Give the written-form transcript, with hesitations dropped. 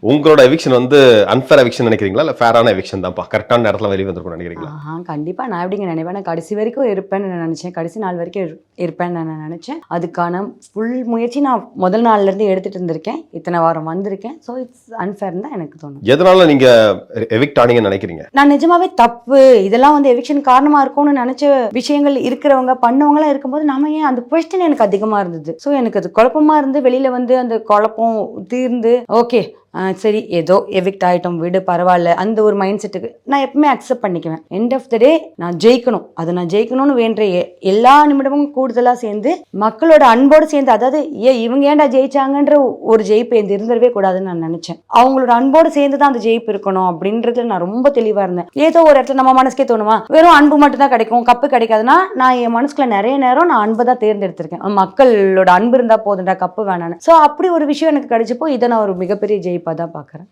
உங்களோட எவிக்ஷன் வந்து unfair eviction நினைக்கிறீங்களா இல்ல ஃபேரான எவிக்ஷன் தான்ப்பா கரெக்டான நேரத்துல வெளிய வந்திருக்கும் நினைக்கிறீங்களா? கண்டிப்பா நான் எப்படிங்க நினைப்பேன், நான் கடைசி வரைக்கும் இருப்பேன்னு நான் நினைச்சேன். கடைசி நாள் வரைக்கும் இருப்பேன்னு நான் நினைச்சேன். அதுக்கான ஃபுல் முயற்சி நான் முதல் நாள்ல இருந்து எடுத்துட்டு இருந்திருக்கேன். இத்தனை வாரம் வந்திருக்கேன். ஸோ இட்ஸ் அன்ஃபேர்னு தான் எனக்கு தோணும். எதனால நீங்க எவிக்ட் ஆனீங்கன்னு நினைக்கிறீங்க? நான் நிஜமாவே தப்பு இதெல்லாம் வந்து எவிக்ஷன் காரணமா இருக்கும்னு நினைச்ச விஷயங்கள் இருக்கிறவங்க பண்ணவங்களாம் இருக்கும்போது நாம ஏன் அந்த கொஸ்டின் எனக்கு அதிகமா இருந்தது. ஸோ எனக்கு அது குழப்பமா இருந்து வெளியில வந்து அந்த குழப்பம் தீர்ந்து ஓகே சரி ஏதோ எவிக்ட் ஆகிட்டோம் விடு பரவாயில்ல அந்த ஒரு மைண்ட் செட்டுக்கு நான் எப்பவுமே அக்செப்ட் பண்ணிக்குவேன். எண்ட் ஆஃப் த டே நான் ஜெயிக்கணும், அதை நான் ஜெயிக்கணும்னு வேண்ட எல்லா நிமிடமும் கூடுதலாக சேர்ந்து மக்களோட அன்போடு சேர்ந்து, அதாவது இவங்க ஏன்டா ஜெயிச்சாங்கன்ற ஒரு ஜெயிப்பு எந்த இருந்துடவே கூடாதுன்னு நான் நினைச்சேன். அவங்களோட அன்போடு சேர்ந்து தான் அந்த ஜெயிப்பு இருக்கணும் அப்படின்றதுல நான் ரொம்ப தெளிவாக இருந்தேன். ஏதோ ஒரு இடத்துல நம்ம மனசுக்கே தோணுமா வெறும் அன்பு மட்டும் தான் கிடைக்கும் கப்பு கிடைக்காதுன்னா நான் என் மனசுக்குள்ள நிறைய நேரம் நான் அன்பை தான் தேர்ந்தெடுத்திருக்கேன். மக்களோட அன்பு இருந்தால் போதுண்டா கப்பு வேணான்னு. ஸோ அப்படி ஒரு விஷயம் எனக்கு கிடைச்சப்போ இதை நான் ஒரு மிகப்பெரிய ஜெயிப்பாக தான் பார்க்குறேன்.